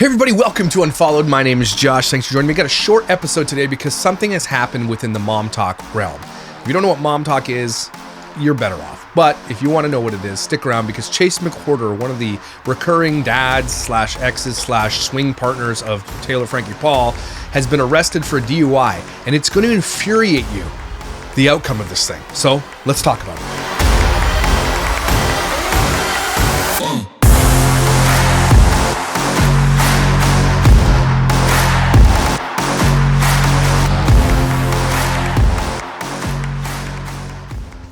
Hey everybody, welcome to Unfollowed. My name is Josh. Thanks for joining me. I got a short episode today because something has happened within the MomTok realm. If you don't know what MomTok is, you're better off. But if you want to know what it is, stick around because Chase McWhorter, one of the recurring dads slash exes slash swing partners of Taylor Frankie Paul, has been arrested for a DUI, and it's going to infuriate you, the outcome of this thing. So let's talk about it.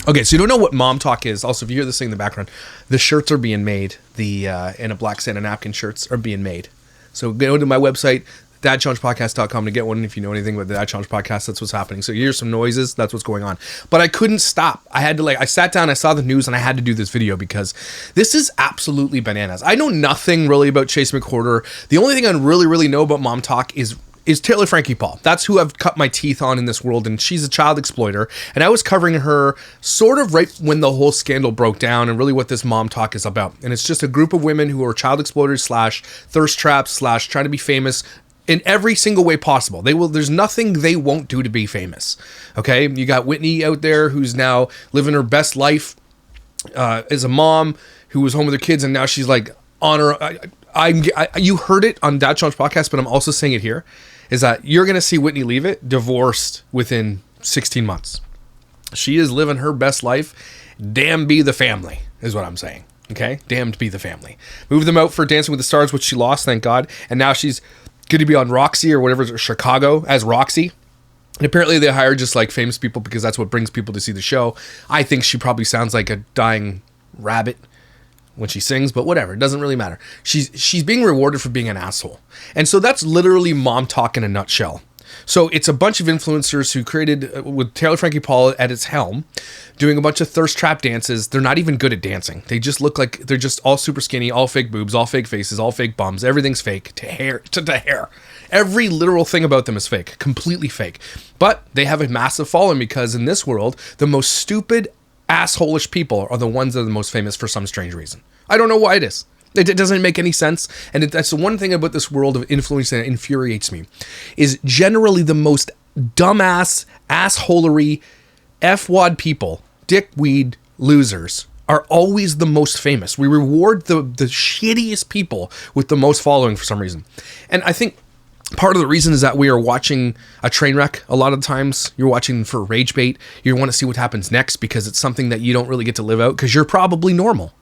Okay, so you don't know what MomTok is. Also, if you hear this thing in the background, the shirts are being made. The and a Black Centered Napkin shirts are being made. So go to my website, dadchallengepodcast.com, to get one. If you know anything about the Dad Challenge Podcast, that's what's happening. So you hear some noises, that's what's going on. But I couldn't stop. I had to I sat down, I saw the news, and I had to do this video because this is absolutely bananas. I know nothing really about Chase McWhorter. The only thing I really know about MomTok is Taylor Frankie Paul. That's who I've cut my teeth on in this world, and she's a child exploiter. And I was covering her sort of right when the whole scandal broke down and really what this MomTok is about. And it's just a group of women who are child exploiters slash thirst traps slash trying to be famous in every single way possible. There's nothing they won't do to be famous. Okay? You got Whitney out there who's now living her best life as a mom who was home with her kids, and now she's like on her... you heard it on Dad Challenge Podcast, but I'm also saying it here, is that you're going to see Whitney leave it divorced within 16 months. She is living her best life. Damn be the family, is what I'm saying. Okay? Damned be the family. Moved them out for Dancing with the Stars, which she lost, thank God. And now she's going to be on Roxy or whatever, Chicago, as Roxy. And apparently they hire just like famous people because that's what brings people to see the show. I think she probably sounds like a dying rabbit when she sings, but whatever, it doesn't really matter. She's being rewarded for being an asshole. And so that's literally MomTok in a nutshell. So it's a bunch of influencers who created, with Taylor Frankie Paul at its helm, doing a bunch of thirst trap dances. They're not even good at dancing. They just look like they're just all super skinny, all fake boobs, all fake faces, all fake bums. Everything's fake to hair. Every literal thing about them is fake, completely fake. But they have a massive following because in this world, the most stupid, asshole-ish people are the ones that are the most famous for some strange reason. I don't know why it is. It doesn't make any sense. And that's the one thing about this world of influence that infuriates me, is generally the most dumbass, assholery, F-wad people, dickweed losers, are always the most famous. We reward the shittiest people with the most following for some reason. And I think part of the reason is that we are watching a train wreck a lot of times. You're watching for rage bait. You want to see what happens next because it's something that you don't really get to live out because you're probably normal,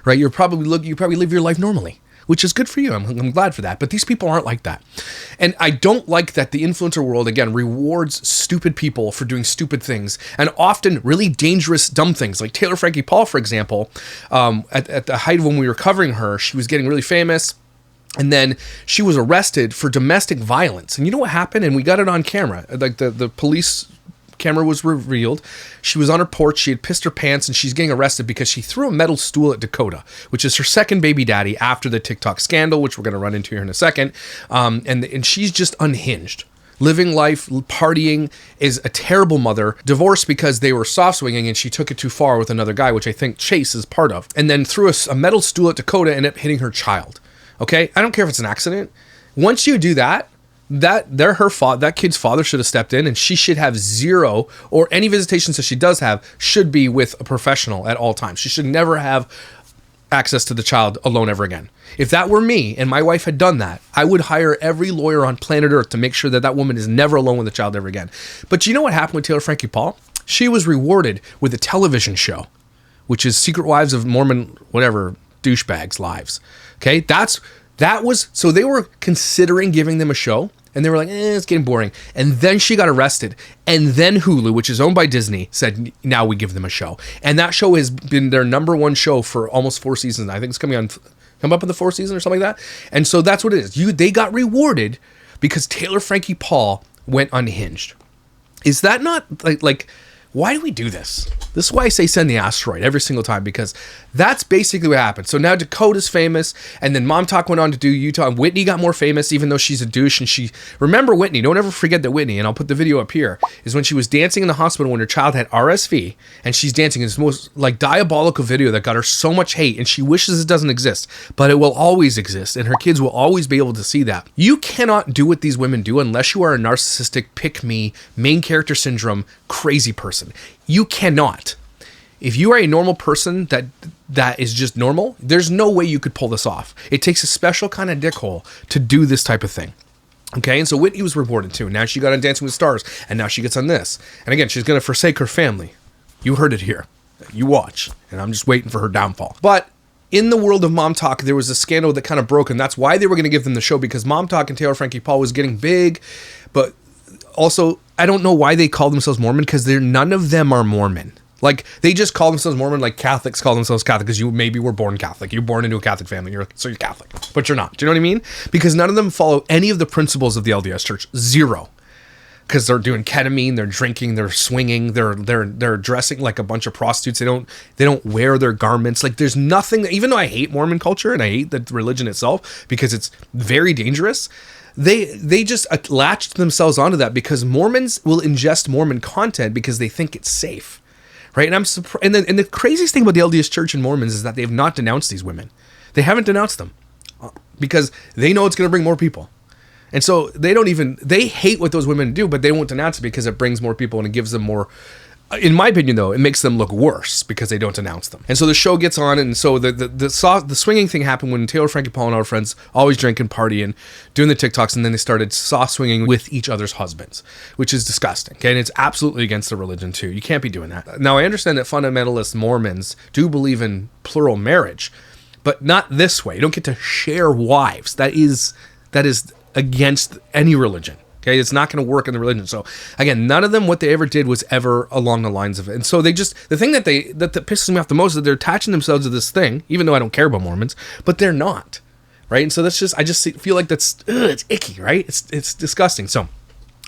right? You probably live your life normally, which is good for you. I'm glad for that. But these people aren't like that. And I don't like that the influencer world, again, rewards stupid people for doing stupid things and often really dangerous, dumb things. Like Taylor Frankie Paul, for example, at the height of when we were covering her, she was getting really famous. And then she was arrested for domestic violence. And you know what happened? And we got it on camera. Like the police camera was revealed. She was on her porch. She had pissed her pants and she's getting arrested because she threw a metal stool at Dakota, which is her second baby daddy after the TikTok scandal, which we're going to run into here in a second. And she's just unhinged. Living life, partying, is a terrible mother. Divorced because they were soft swinging and she took it too far with another guy, which I think Chase is part of. And then threw a metal stool at Dakota and ended up hitting her child. Okay, I don't care if it's an accident. Once you do that that kid's father should have stepped in, and she should have zero, or any visitations that she does have should be with a professional at all times. She should never have access to the child alone ever again. If that were me and my wife had done that, I would hire every lawyer on planet Earth to make sure that woman is never alone with a child ever again. But you know what happened with Taylor Frankie Paul? She was rewarded with a television show, which is Secret Wives of Mormon, whatever, douchebags' lives. Okay, so they were considering giving them a show, and they were like, it's getting boring. And then she got arrested, and then Hulu, which is owned by Disney, said, now we give them a show. And that show has been their number one show for almost 4 seasons. I think it's come up in the 4th season or something like that. And so that's what it is. They got rewarded because Taylor Frankie Paul went unhinged. Is that not like Why do we do this? This is why I say send the asteroid every single time, because that's basically what happened. So now Dakota's famous, and then MomTok went on to do Utah, and Whitney got more famous, even though she's a douche. And remember Whitney, don't ever forget that Whitney, and I'll put the video up here, is when she was dancing in the hospital when her child had RSV, and she's dancing in this most like diabolical video that got her so much hate, and she wishes it doesn't exist, but it will always exist, and her kids will always be able to see that. You cannot do what these women do unless you are a narcissistic, pick-me, main character syndrome, crazy person. You cannot. If you are a normal person that is just normal, there's no way you could pull this off. It takes a special kind of dickhole to do this type of thing. Okay, and so Whitney was reported too. Now she got on Dancing with the Stars, and now she gets on this. And again, she's going to forsake her family. You heard it here. You watch. And I'm just waiting for her downfall. But in the world of MomTok, there was a scandal that kind of broke, and that's why they were going to give them the show, because MomTok and Taylor Frankie Paul was getting big. But also, I don't know why they call themselves Mormon, because none of them are Mormon. Like, they just call themselves Mormon, like Catholics call themselves Catholic, because you maybe were born Catholic. You're born into a Catholic family, so you're Catholic. But you're not. Do you know what I mean? Because none of them follow any of the principles of the LDS Church. Zero. Because they're doing ketamine, they're drinking, they're swinging, they're dressing like a bunch of prostitutes. They don't wear their garments. Like, there's nothing, even though I hate Mormon culture and I hate the religion itself because it's very dangerous, they just latched themselves onto that because Mormons will ingest Mormon content because they think it's safe. Right, and I'm surprised. And the craziest thing about the LDS Church and Mormons is that they have not denounced these women. They haven't denounced them because they know it's going to bring more people, and so they hate what those women do, but they won't denounce it because it brings more people and it gives them more. In my opinion, though, it makes them look worse because they don't denounce them. And so the show gets on, and so the swinging thing happened when Taylor, Frankie, Paul, and our friends always drinking, partying, doing the TikToks, and then they started soft swinging with each other's husbands, which is disgusting. Okay, and it's absolutely against the religion too. You can't be doing that. Now, I understand that fundamentalist Mormons do believe in plural marriage, but not this way. You don't get to share wives. That is against any religion. Okay, it's not going to work in the religion. So again, none of them, what they ever did was ever along the lines of it. And so the thing that pisses me off the most is that they're attaching themselves to this thing, even though I don't care about Mormons, but they're not, right? And so I just feel like it's icky, right? It's disgusting. So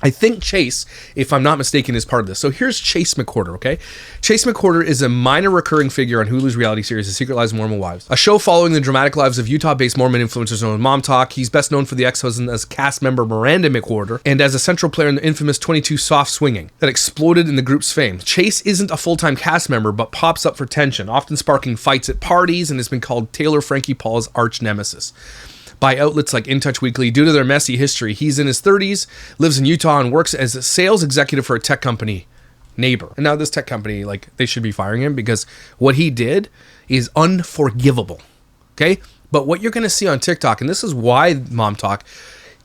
I think Chase, if I'm not mistaken, is part of this. So here's Chase McWhorter, okay? Chase McWhorter is a minor recurring figure on Hulu's reality series, The Secret Lives of Mormon Wives, a show following the dramatic lives of Utah-based Mormon influencers known as MomTok. He's best known for the ex-husband as cast member Miranda McWhorter and as a central player in the infamous 22 Soft Swinging that exploded in the group's fame. Chase isn't a full-time cast member, but pops up for tension, often sparking fights at parties, and has been called Taylor Frankie Paul's arch nemesis by outlets like In Touch Weekly due to their messy history. He's in his 30s, lives in Utah, and works as a sales executive for a tech company, Neighbor. And now this tech company, they should be firing him because what he did is unforgivable. Okay? But what you're going to see on TikTok, and this is why MomTok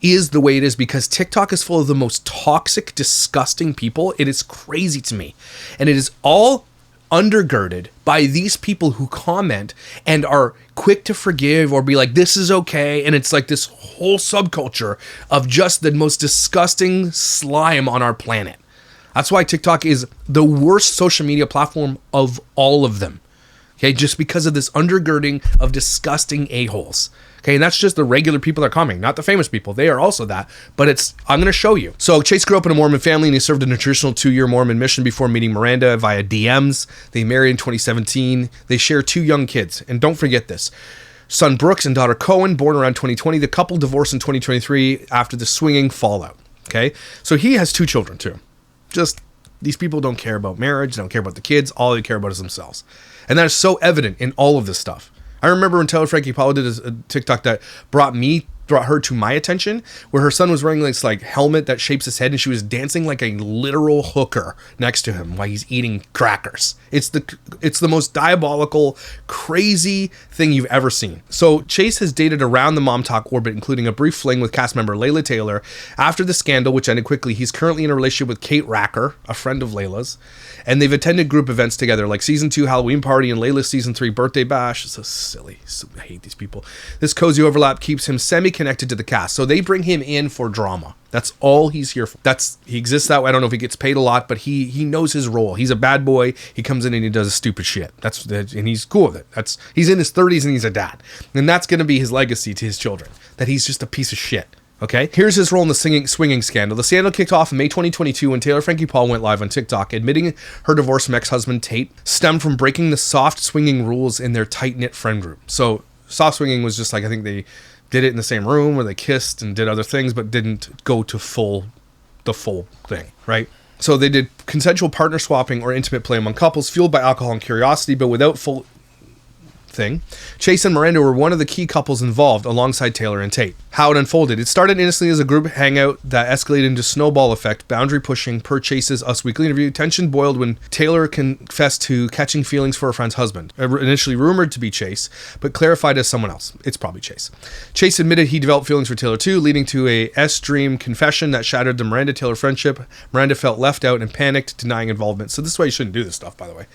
is the way it is, because TikTok is full of the most toxic, disgusting people. It is crazy to me. And it is all undergirded by these people who comment and are quick to forgive or be like, this is okay. And it's like this whole subculture of just the most disgusting slime on our planet. That's why TikTok is the worst social media platform of all of them. Okay, just because of this undergirding of disgusting a-holes. Okay, and that's just the regular people that are commenting, not the famous people. They are also that, but I'm going to show you. So Chase grew up in a Mormon family, and he served in a traditional 2-year Mormon mission before meeting Miranda via DMs. They married in 2017. They share 2 young kids, and don't forget this. Son Brooks and daughter Cohen, born around 2020. The couple divorced in 2023 after the swinging fallout. Okay, so he has 2 children too. Just, these people don't care about marriage, they don't care about the kids, all they care about is themselves. And that is so evident in all of this stuff. I remember when Taylor Frankie Paul did a TikTok that brought her to my attention, where her son was wearing this helmet that shapes his head, and she was dancing like a literal hooker next to him while he's eating crackers. It's the most diabolical, crazy thing you've ever seen. So Chase has dated around the MomTok orbit, including a brief fling with cast member Layla Taylor. After the scandal, which ended quickly, he's currently in a relationship with Kate Racker, a friend of Layla's, and they've attended group events together, like season 2 Halloween party and Layla's season 3 birthday bash. It's so silly. I hate these people. This cozy overlap keeps him semi-connected to the cast, so they bring him in for drama. That's all he's here for. He exists that way. I don't know if he gets paid a lot, but he knows his role. He's a bad boy. He comes in and he does stupid shit. And he's cool with it. He's in his 30s and he's a dad, and that's going to be his legacy to his children. That he's just a piece of shit. Okay, here's his role in the swinging scandal. The scandal kicked off in May 2022 when Taylor Frankie Paul went live on TikTok, admitting her divorce from ex-husband Tate stemmed from breaking the soft swinging rules in their tight-knit friend group. So soft swinging was just like, I think they did it in the same room where they kissed and did other things, but didn't go to the full thing, right? So they did consensual partner swapping or intimate play among couples, fueled by alcohol and curiosity, but without full thing. Chase and Miranda were one of the key couples involved alongside Taylor and Tate. How it unfolded. It started innocently as a group hangout that escalated into snowball effect, boundary pushing per Chase's Us Weekly interview. Tension boiled when Taylor confessed to catching feelings for her friend's husband, initially rumored to be Chase, but clarified as someone else. It's probably Chase. Chase admitted he developed feelings for Taylor too, leading to a S-Dream confession that shattered the Miranda-Taylor friendship. Miranda felt left out and panicked, denying involvement. So this is why you shouldn't do this stuff, by the way.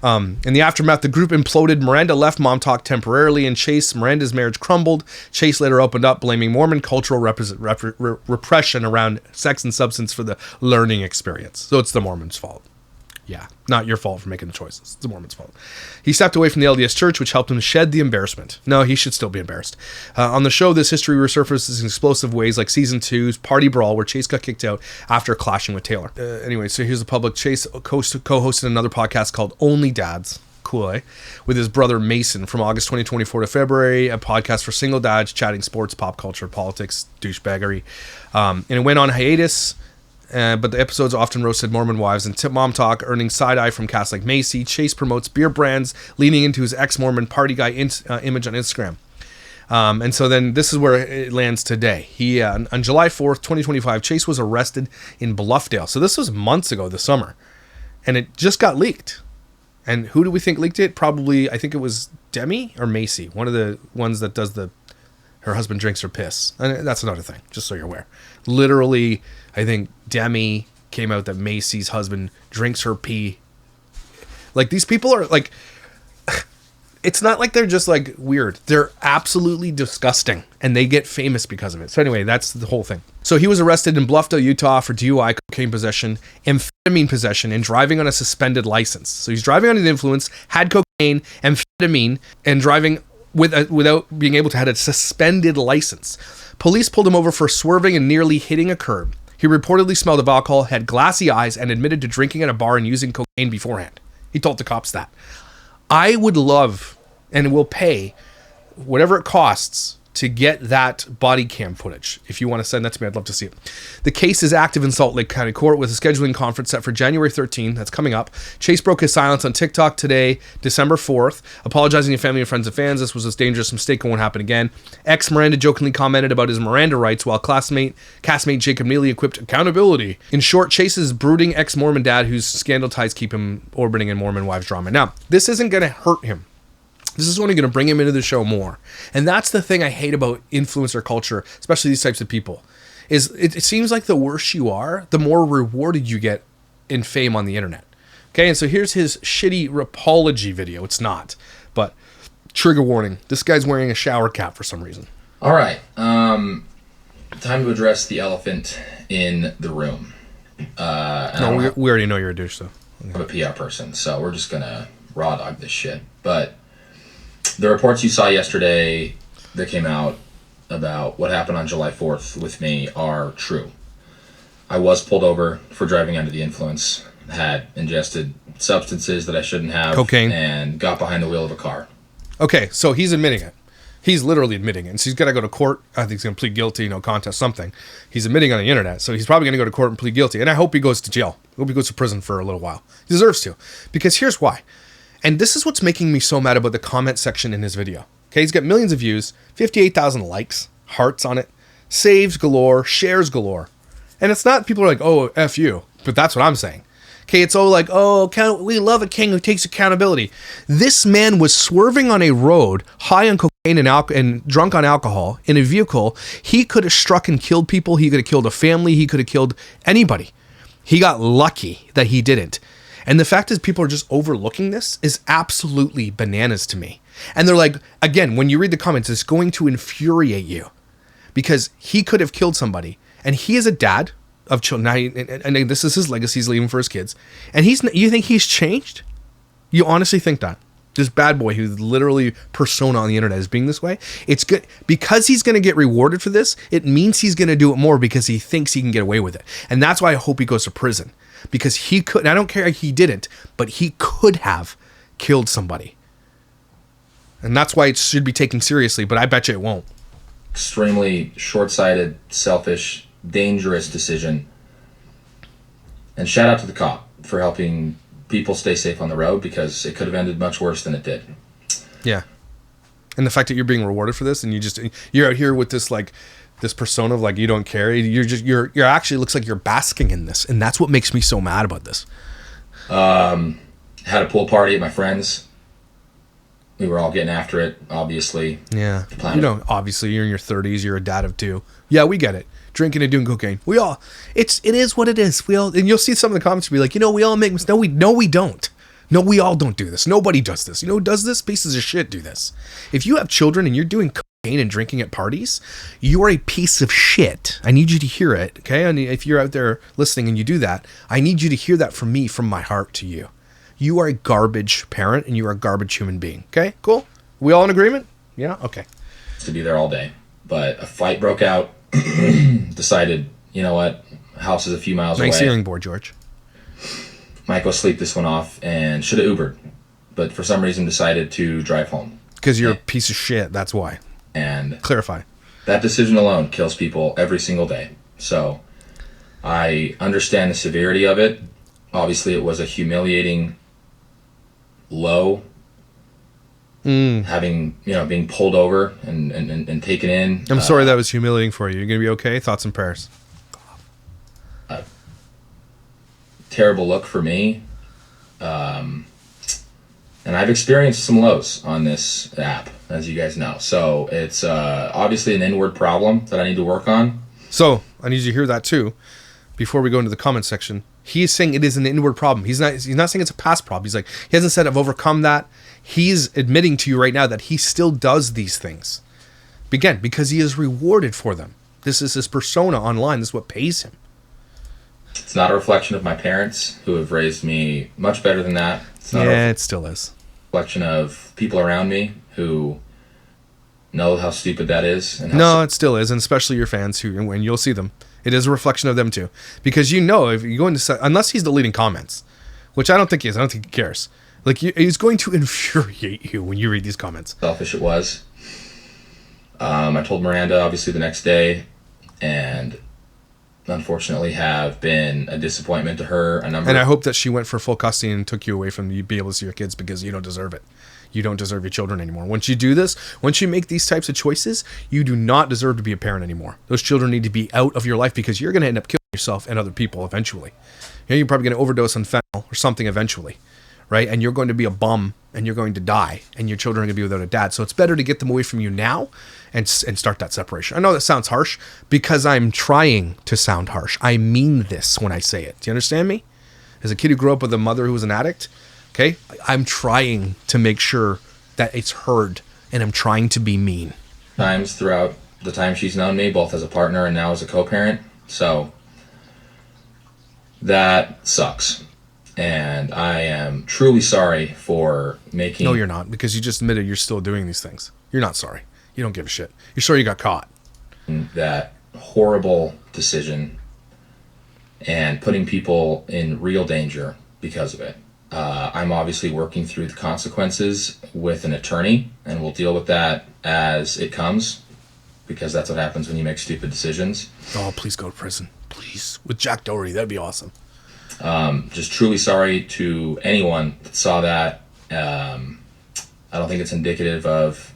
In the aftermath, the group imploded. Miranda left MomTok temporarily, and Miranda's marriage crumbled. Chase later opened up, blaming Mormon cultural repression around sex and substance for the learning experience. So it's the Mormons' fault. Yeah, not your fault for making the choices. It's the Mormons' fault. He stepped away from the LDS Church, which helped him shed the embarrassment. No, he should still be embarrassed. On the show, this history resurfaces in explosive ways, like Season 2's Party Brawl, where Chase got kicked out after clashing with Taylor. Anyway, so here's the public. Chase co-hosted another podcast called Only Dads. Cool, eh? With his brother Mason from August 2024 to February, a podcast for single dads chatting sports, pop culture, politics, douchebaggery. And it went on hiatus. But the episodes often roasted Mormon wives and tip MomTok, earning side-eye from casts like Macy. Chase promotes beer brands, leaning into his ex-Mormon party guy image on Instagram. And so then this is where it lands today. He on July 4th, 2025, Chase was arrested in Bluffdale. So this was months ago this summer. And it just got leaked. And who do we think leaked it? Probably, I think it was Demi or Macy, one of the ones that does her husband drinks her piss. And that's another thing, just so you're aware. Literally, I think Demi came out that Macy's husband drinks her pee. Like, these people are like, it's not like they're just like weird. They're absolutely disgusting, and they get famous because of it. So anyway, that's the whole thing. So he was arrested in Bluffdale, Utah for DUI, cocaine possession, amphetamine possession, and driving on a suspended license. So he's driving under the influence, had cocaine, amphetamine, and driving without being able to have a suspended license. Police pulled him over for swerving and nearly hitting a curb. He reportedly smelled of alcohol, had glassy eyes, and admitted to drinking at a bar and using cocaine beforehand. He told the cops that. I would love and will pay whatever it costs to get that body cam footage. If you want to send that to me, I'd love to see it. The case is active in Salt Lake County Court with a scheduling conference set for January 13th. That's coming up. Chase broke his silence on TikTok today, December 4th, apologizing to family and friends and fans. This was a dangerous mistake and won't happen again. Ex-Miranda jokingly commented about his Miranda rights, while castmate Jacob Neely equipped accountability. In short, Chase's brooding ex-Mormon dad, whose scandal ties keep him orbiting in Mormon wives drama. Now, this isn't going to hurt him. This is only going to bring him into the show more. And that's the thing I hate about influencer culture, especially these types of people, is it seems like the worse you are, the more rewarded you get in fame on the internet. Okay, and so here's his shitty rapology video. It's not, but trigger warning. This guy's wearing a shower cap for some reason. All right. Time to address the elephant in the room. No, we already know you're a douche, so. I'm a PR person, so we're just going to raw dog this shit. But the reports you saw yesterday that came out about what happened on July 4th with me are true. I was pulled over for driving under the influence, had ingested substances that I shouldn't have, cocaine, and got behind the wheel of a car. Okay, so he's admitting it. He's literally admitting it. And so he's got to go to court. I think he's going to plead guilty, contest something. He's admitting on the internet, so he's probably going to go to court and plead guilty. And I hope he goes to jail. I hope he goes to prison for a little while. He deserves to. Because here's why. And this is what's making me so mad about the comment section in his video. Okay, he's got millions of views, 58,000 likes, hearts on it, saves galore, shares galore. And it's not people are like, oh, F you. But that's what I'm saying. Okay, it's all like, oh, we love a king who takes accountability. This man was swerving on a road, high on cocaine and drunk on alcohol, in a vehicle. He could have struck and killed people. He could have killed a family. He could have killed anybody. He got lucky that he didn't. And the fact is people are just overlooking this is absolutely bananas to me. And they're like, again, when you read the comments, it's going to infuriate you because he could have killed somebody. And he is a dad of children. Now, and this is his legacy he's leaving for his kids. And you think he's changed? You honestly think that? This bad boy who's literally persona on the internet is being this way. It's good because he's going to get rewarded for this. It means he's going to do it more because he thinks he can get away with it. And that's why I hope he goes to prison, because he could, and I don't care he didn't, but he could have killed somebody. And that's why it should be taken seriously, but I bet you it won't. Extremely short-sighted, selfish, dangerous decision. And shout out to the cop for helping people stay safe on the road, because it could have ended much worse than it did. Yeah. And the fact that you're being rewarded for this, and you're out here with this this persona of like you don't care. You're actually looks like you're basking in this, and that's what makes me so mad about this. Had a pool party at my friend's. We were all getting after it, obviously. Yeah. Obviously you're in your 30s, you're a dad of 2. Yeah, we get it. Drinking and doing cocaine. It is what it is. And you'll see some of the comments be like, we all make mistakes. No, we don't. No, we all don't do this. Nobody does this. Who does this? Pieces of shit do this. If you have children and you're doing cocaine and drinking at parties, you are a piece of shit. I need you to hear it, okay? And if you're out there listening and you do that, I need you to hear that from me, from my heart to you. You are a garbage parent and you are a garbage human being. Okay, cool? We all in agreement? Yeah? Okay. To be there all day. But a fight broke out. Decided, you know what? House is a few miles away. Nice hearing board, George. Might go sleep this one off, and should have Ubered. But for some reason decided to drive home. Because you're a piece of shit, that's why. And clarify. That decision alone kills people every single day. So I understand the severity of it. Obviously, it was a humiliating low, having being pulled over and taken in. I'm sorry that was humiliating for you. You're gonna be okay. Thoughts and prayers. Terrible look for me, and I've experienced some lows on this app, as you guys know. So it's obviously an inward problem that I need to work on. So I need you to hear that too. Before we go into the comment section, he's saying it is an inward problem. He's not saying it's a past problem. He's like, he hasn't said I've overcome that. He's admitting to you right now that he still does these things. Again, because he is rewarded for them. This is his persona online. This is what pays him. It's not a reflection of my parents, who have raised me much better than that. It still is. Reflection of people around me who know how stupid that is. And it still is, and especially your fans who, when you'll see them. It is a reflection of them too. Because if you go into, unless he's deleting comments, which I don't think he is, I don't think he cares. Like, he's going to infuriate you when you read these comments. Selfish it was. I told Miranda, obviously, the next day, and unfortunately have been a disappointment to her. And I hope that she went for full custody and took you away from you be able to see your kids, because you don't deserve it. You don't deserve your children anymore. Once you do this, once you make these types of choices, you do not deserve to be a parent anymore. Those children need to be out of your life, because you're going to end up killing yourself and other people eventually. You're probably going to overdose on fentanyl or something eventually, right? And you're going to be a bum and you're going to die, and your children are going to be without a dad. So it's better to get them away from you now and start that separation. I know that sounds harsh, because I'm trying to sound harsh. I mean this when I say it. Do you understand me? As a kid who grew up with a mother who was an addict, okay, I'm trying to make sure that it's heard, and I'm trying to be mean. Times throughout the time she's known me, both as a partner and now as a co-parent. So that sucks. And I am truly sorry for making... No, you're not, because you just admitted you're still doing these things. You're not sorry. You don't give a shit. You're sorry you got caught. That horrible decision and putting people in real danger because of it. I'm obviously working through the consequences with an attorney, and we'll deal with that as it comes, because that's what happens when you make stupid decisions. Oh, please go to prison. Please. With Jack Doherty, that'd be awesome. Just truly sorry to anyone that saw that. I don't think it's indicative of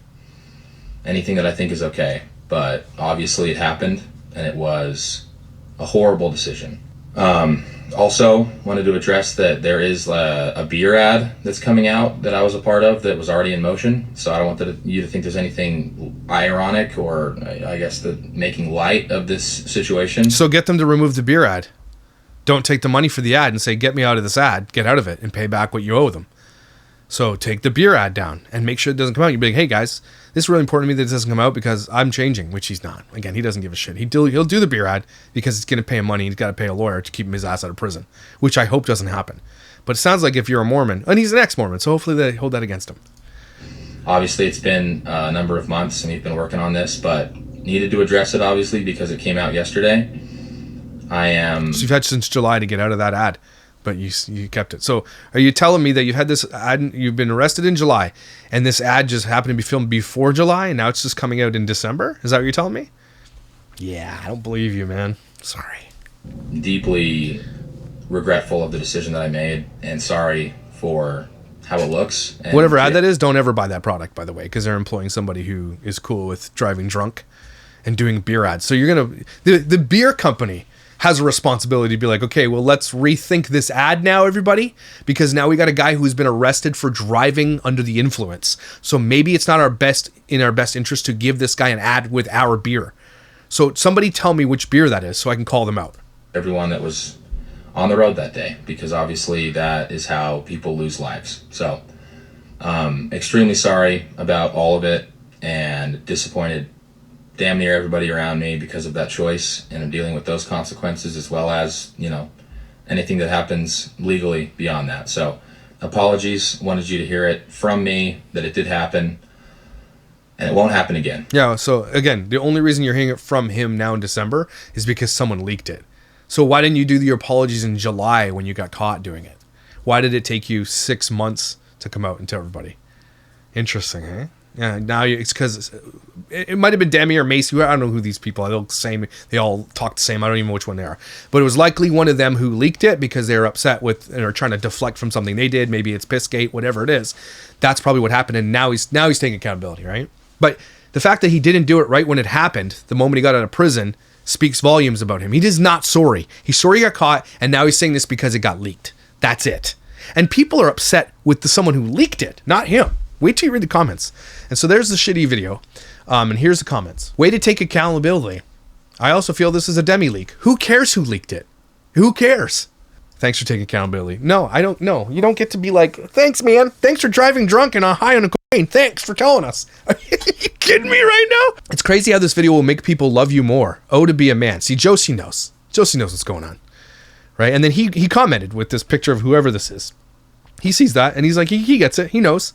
anything that I think is okay, but obviously it happened, and it was a horrible decision. Also wanted to address that there is a beer ad that's coming out that I was a part of that was already in motion. So I don't want you to think there's anything ironic or, I guess, making light of this situation. So get them to remove the beer ad. Don't take the money for the ad and say, get me out of this ad, get out of it, and pay back what you owe them. So take the beer ad down and make sure it doesn't come out. You'll be like, hey guys, this is really important to me that it doesn't come out because I'm changing, which he's not. Again, he doesn't give a shit. He'll do the beer ad because it's going to pay him money. He's got to pay a lawyer to keep his ass out of prison, which I hope doesn't happen. But it sounds like if you're a Mormon, and he's an ex-Mormon, so hopefully they hold that against him. Obviously, it's been a number of months and we've been working on this, but needed to address it, obviously, because it came out yesterday. So you've had since July to get out of that ad, but you kept it. So are you telling me that you've had this ad, you've been arrested in July, and this ad just happened to be filmed before July, and now it's just coming out in December? Is that what you're telling me? Yeah, I don't believe you, man. Sorry. Deeply regretful of the decision that I made, and sorry for how it looks. And whatever ad that is, don't ever buy that product, by the way, because they're employing somebody who is cool with driving drunk and doing beer ads. So you're going to... The beer company has a responsibility to be like, okay, well, let's rethink this ad now, everybody, because now we got a guy who's been arrested for driving under the influence. So maybe it's not in our best interest to give this guy an ad with our beer. So somebody tell me which beer that is so I can call them out. Everyone that was on the road that day, because obviously that is how people lose lives. So extremely sorry about all of it, and disappointed damn near everybody around me because of that choice, and I'm dealing with those consequences as well as, anything that happens legally beyond that. So apologies, wanted you to hear it from me that it did happen, and it won't happen again. Yeah, so again, the only reason you're hearing it from him now in December is because someone leaked it. So why didn't you do your apologies in July when you got caught doing it? Why did it take you 6 months to come out and tell everybody? Interesting, eh? Yeah, now it's because it might have been Demi or Macy. I don't know who these people are. They all talk the same. I don't even know which one they are. But it was likely one of them who leaked it because they were upset with and are trying to deflect from something they did. Maybe it's Pissgate, whatever it is. That's probably what happened. And now he's taking accountability, right? But the fact that he didn't do it right when it happened, the moment he got out of prison, speaks volumes about him. He is not sorry. He's sorry he got caught, and now he's saying this because it got leaked. That's it. And people are upset with someone who leaked it, not him. Wait till you read the comments. And so there's the shitty video. And here's the comments. Way to take accountability. I also feel this is a demi leak. Who cares who leaked it? Who cares? Thanks for taking accountability. No, I don't know. You don't get to be like, thanks, man. Thanks for driving drunk and high on cocaine. Thanks for telling us. Are you kidding me right now? It's crazy how this video will make people love you more. Oh, to be a man. See, Josie knows. Josie knows what's going on. Right? And then he commented with this picture of whoever this is. He sees that and he's like, he gets it. He knows.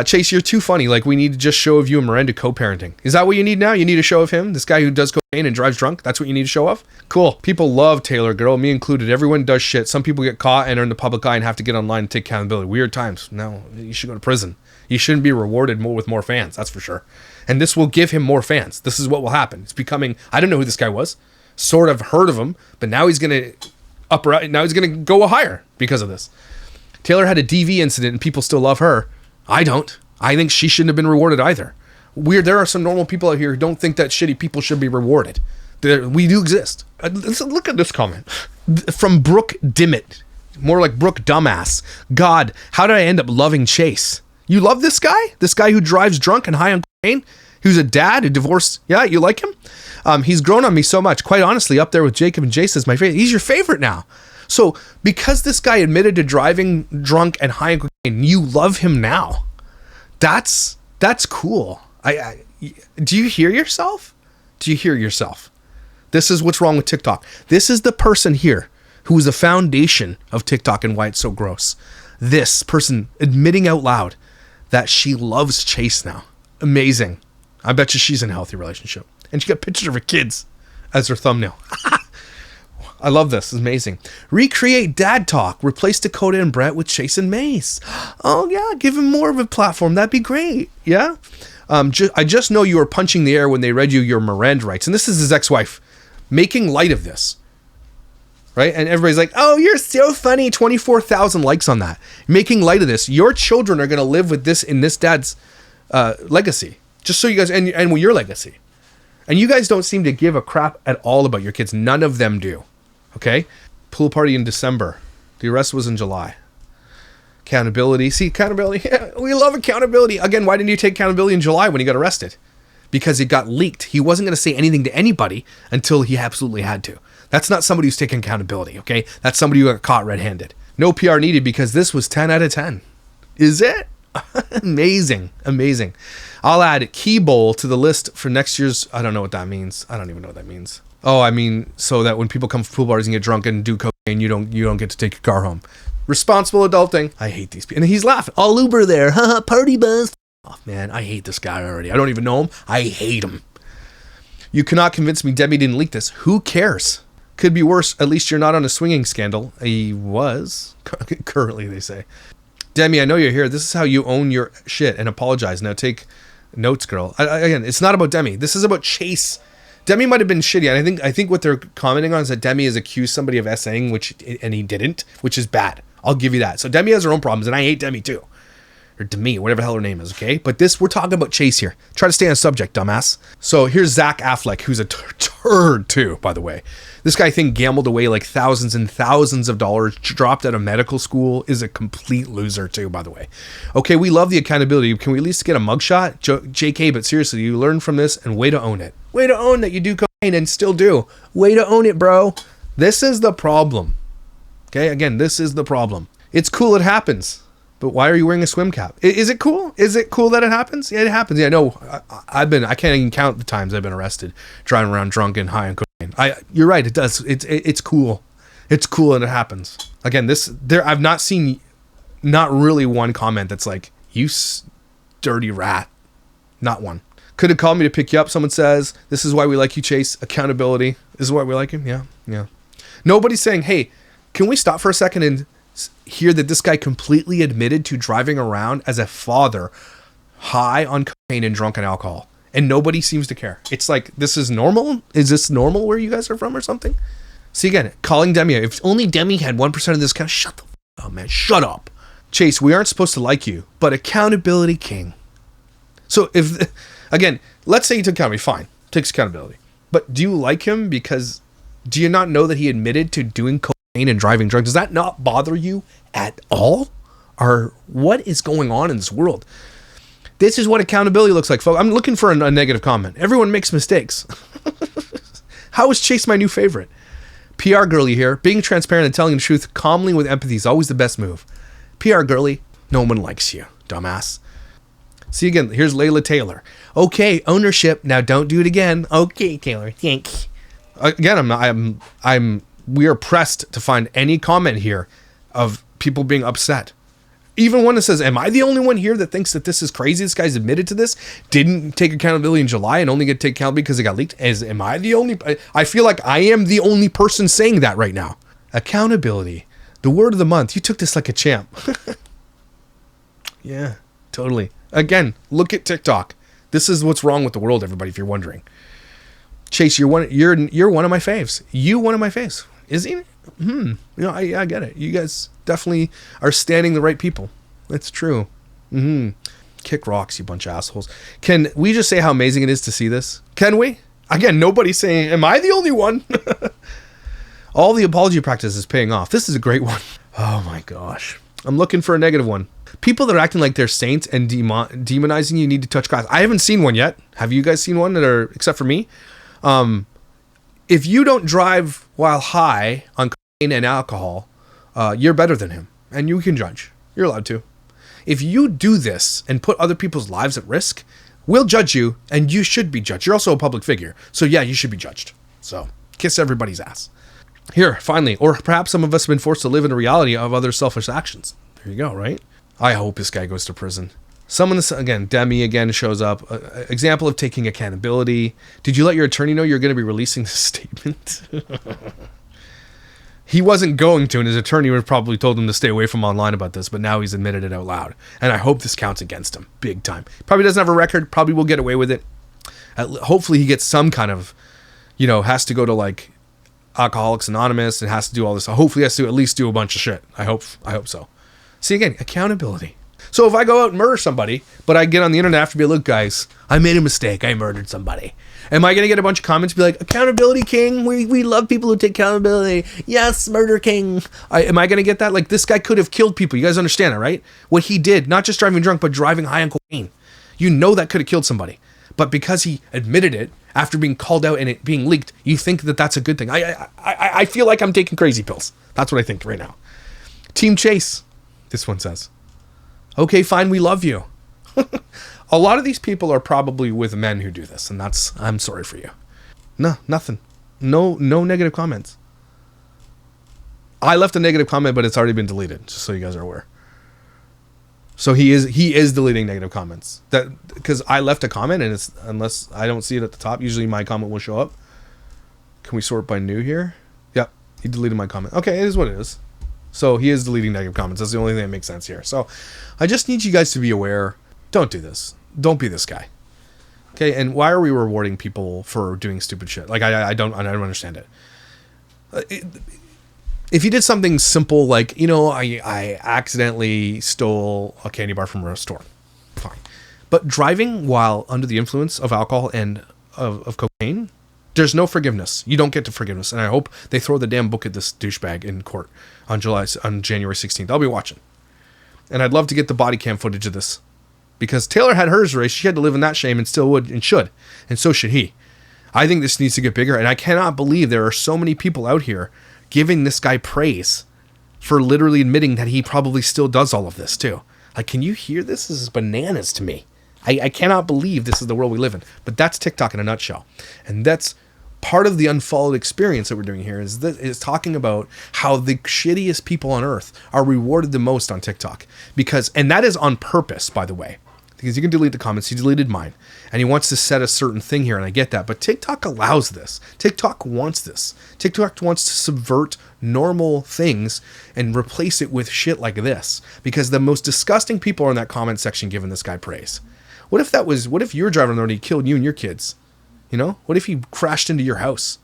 Chase, you're too funny. Like, we need to just show of you and Miranda co-parenting. Is that what you need now? You need a show of him? This guy who does cocaine and drives drunk? That's what you need to show of? Cool. People love Taylor, girl, me included. Everyone does shit. Some people get caught and are in the public eye and have to get online and take accountability. Weird times. No, you should go to prison. You shouldn't be rewarded with more fans. That's for sure. And this will give him more fans. This is what will happen. It's becoming, I don't know who this guy was. Sort of heard of him, but now he's going to now he's going to go higher because of this. Taylor had a DV incident and people still love her. I don't. I think she shouldn't have been rewarded either. There are some normal people out here who don't think that shitty people should be rewarded. We do exist. Look at this comment. From Brooke Dimmitt. More like Brooke Dumbass. God, how did I end up loving Chase? You love this guy? This guy who drives drunk and high on cocaine? Who's a dad, a divorced... Yeah, you like him? He's grown on me so much. Quite honestly, up there with Jacob and Jason is my favorite. He's your favorite now. So, because this guy admitted to driving drunk and high on cocaine, you love him now. That's cool. Do you hear yourself? Do you hear yourself? This is what's wrong with TikTok. This is the person here who is the foundation of TikTok and why it's so gross. This person admitting out loud that she loves Chase now. Amazing. I bet you she's in a healthy relationship. And she got pictures of her kids as her thumbnail. I love this. It's amazing. Recreate dad talk. Replace Dakota and Brett with Chase and Mace. Oh, yeah. Give him more of a platform. That'd be great. Yeah. I just know you were punching the air when they read you your Miranda rights. And this is his ex-wife making light of this. Right? And everybody's like, oh, you're so funny. 24,000 likes on that. Making light of this. Your children are going to live with this in this dad's legacy. Just so you guys, and with your legacy. And you guys don't seem to give a crap at all about your kids. None of them do. Okay? Pool party in December. The arrest was in July. Accountability. See, accountability. We love accountability. Again, why didn't you take accountability in July when he got arrested? Because it got leaked. He wasn't going to say anything to anybody until he absolutely had to. That's not somebody who's taking accountability, okay? That's somebody who got caught red-handed. No PR needed because this was 10 out of 10. Is it? Amazing. Amazing. I'll add Key Bowl to the list for next year's... I don't know what that means. I don't even know what that means. Oh, I mean, so that when people come to pool parties and get drunk and do cocaine, you don't get to take your car home. Responsible adulting. I hate these people. And he's laughing. All Uber there. Haha, party bus. Oh, man, I hate this guy already. I don't even know him. I hate him. You cannot convince me Demi didn't leak this. Who cares? Could be worse. At least you're not on a swinging scandal. He was. Currently, they say. Demi, I know you're here. This is how you own your shit and apologize. Now take notes, girl. Again, it's not about Demi. This is about Chase. Demi might have been shitty. And I think what they're commenting on is that Demi has accused somebody of essaying, and he didn't, which is bad. I'll give you that. So Demi has her own problems, and I hate Demi too. Or Demi, whatever the hell her name is, okay? But we're talking about Chase here. Try to stay on subject, dumbass. So here's Zach Affleck, who's a turd too, by the way. This guy, I think, gambled away like thousands and thousands of dollars, dropped out of medical school, is a complete loser too, by the way. Okay, we love the accountability. Can we at least get a mugshot? JK, but seriously, you learn from this and way to own it. Way to own that you do cocaine and still do. Way to own it, bro. This is the problem. Okay, again, this is the problem. It's cool it happens. But why are you wearing a swim cap? Is it cool? Is it cool that it happens? Yeah, it happens. Yeah, no, I can't even count the times I've been arrested driving around drunk and high on cocaine. You're right. It does. It's cool. It's cool and it happens. Again, I've not seen, not really one comment that's like, you dirty rat. Not one. Could have called me to pick you up. Someone says, this is why we like you, Chase. Accountability. This is why we like him. Yeah. Nobody's saying, hey, can we stop for a second and hear that this guy completely admitted to driving around as a father high on cocaine and drunk on alcohol, and nobody seems to care. It's like, this is normal? Is this normal where you guys are from or something? See, again, calling Demi, if only Demi had 1% of this kind of, shut the up, man, shut up. Chase, we aren't supposed to like you, but accountability king. So if, again, let's say he took accountability, fine, takes accountability, but do you like him because, do you not know that he admitted to doing cocaine and driving drunk? Does that not bother you at all? Or what is going on in this world? This is what accountability looks like, folks. I'm looking for a negative comment. Everyone makes mistakes. How is Chase my new favorite? PR girly here. Being transparent and telling the truth calmly with empathy is always the best move. PR girly, no one likes you, dumbass. See, again, here's Layla Taylor. Okay, ownership. Now don't do it again. Okay, Taylor, thanks. Again, we are pressed to find any comment here of people being upset. Even one that says, am I the only one here that thinks that this is crazy? This guy's admitted to this, didn't take accountability in July and only get to take accountability because it got leaked. Am I the only? I feel like I am the only person saying that right now. Accountability, the word of the month. You took this like a champ. Yeah, totally. Again, look at TikTok. This is what's wrong with the world, everybody, if you're wondering. Chase, you're one of my faves. One of my faves. Is he? I get it. You guys definitely are standing the right people. That's true. Kick rocks, you bunch of assholes. Can we just say how amazing it is to see this? Can we? Again, nobody's saying, am I the only one? All the apology practice is paying off. This is a great one. Oh my gosh. I'm looking for a negative one. People that are acting like they're saints and demonizing you need to touch grass. I haven't seen one yet. Have you guys seen one except for me? If you don't drive while high on cocaine and alcohol, you're better than him, and you can judge. You're allowed to. If you do this and put other people's lives at risk, we'll judge you, and you should be judged. You're also a public figure, so yeah, you should be judged. So kiss everybody's ass. Here, finally, or perhaps some of us have been forced to live in the reality of other selfish actions. There you go, right? I hope this guy goes to prison. Someone, again, Demi again shows up. Example of taking accountability. Did you let your attorney know you're going to be releasing this statement? He wasn't going to, and his attorney would have probably told him to stay away from online about this, but now he's admitted it out loud. And I hope this counts against him, big time. Probably doesn't have a record, probably will get away with it. Hopefully he gets some kind of, has to go to like Alcoholics Anonymous and has to do all this. Hopefully he has to at least do a bunch of shit. I hope so. See, again, accountability. So if I go out and murder somebody, but I get on the internet after be like, look, guys, I made a mistake. I murdered somebody. Am I going to get a bunch of comments be like, accountability king? We love people who take accountability. Yes, murder king. Am I going to get that? Like, this guy could have killed people. You guys understand that, right? What he did, not just driving drunk, but driving high on cocaine. You know that could have killed somebody. But because he admitted it after being called out and it being leaked, you think that that's a good thing. I feel like I'm taking crazy pills. That's what I think right now. Team Chase, this one says. Okay, fine, we love you. A lot of these people are probably with men who do this, and I'm sorry for you. No, nothing. No negative comments. I left a negative comment, but it's already been deleted, just so you guys are aware. So he is deleting negative comments. That because I left a comment and it's unless I don't see it at the top, usually my comment will show up. Can we sort by new here? Yep, he deleted my comment. Okay, it is what it is. So he is deleting negative comments. That's the only thing that makes sense here. So I just need you guys to be aware. Don't do this. Don't be this guy. Okay, and why are we rewarding people for doing stupid shit? Like I don't understand it. If you did something simple like, I accidentally stole a candy bar from a store, fine. But driving while under the influence of alcohol and of cocaine, there's no forgiveness. You don't get to forgiveness. And I hope they throw the damn book at this douchebag in court on January 16th. I'll be watching. And I'd love to get the body cam footage of this. Because Taylor had hers raised. She had to live in that shame and still would and should. And so should he. I think this needs to get bigger. And I cannot believe there are so many people out here giving this guy praise for literally admitting that he probably still does all of this too. Like, can you hear this? This is bananas to me. I cannot believe this is the world we live in. But that's TikTok in a nutshell. And that's part of the Unfollowed experience that we're doing here is talking about how the shittiest people on earth are rewarded the most on TikTok. And that is on purpose, by the way. Because you can delete the comments. He deleted mine. And he wants to set a certain thing here, and I get that. But TikTok allows this. TikTok wants this. TikTok wants to subvert normal things and replace it with shit like this. Because the most disgusting people are in that comment section giving this guy praise. What if you were driving on the road and he killed you and your kids? What if he crashed into your house?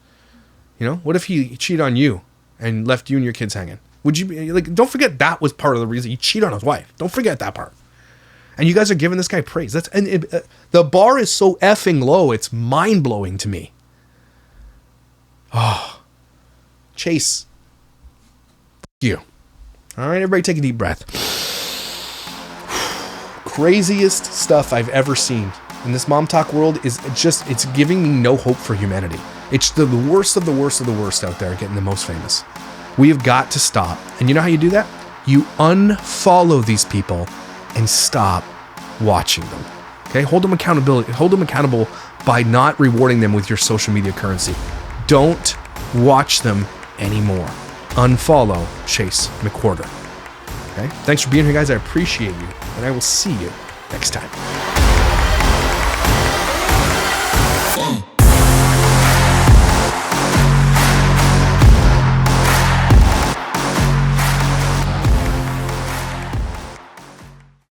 What if he cheated on you and left you and your kids hanging? Would you be like, don't forget that was part of the reason he cheated on his wife. Don't forget that part. And you guys are giving this guy praise. The bar is so effing low. It's mind blowing to me. Oh, Chase. You. All right, everybody take a deep breath. Craziest stuff I've ever seen in this MomTok world is it's giving me no hope for humanity. It's the worst of the worst of the worst out there getting the most famous. We have got to stop. And you know how you do that? You unfollow these people and stop watching them. Okay? Hold them accountable by not rewarding them with your social media currency. Don't watch them anymore. Unfollow Chase McWhorter. Okay? Thanks for being here, guys. I appreciate you. And I will see you next time.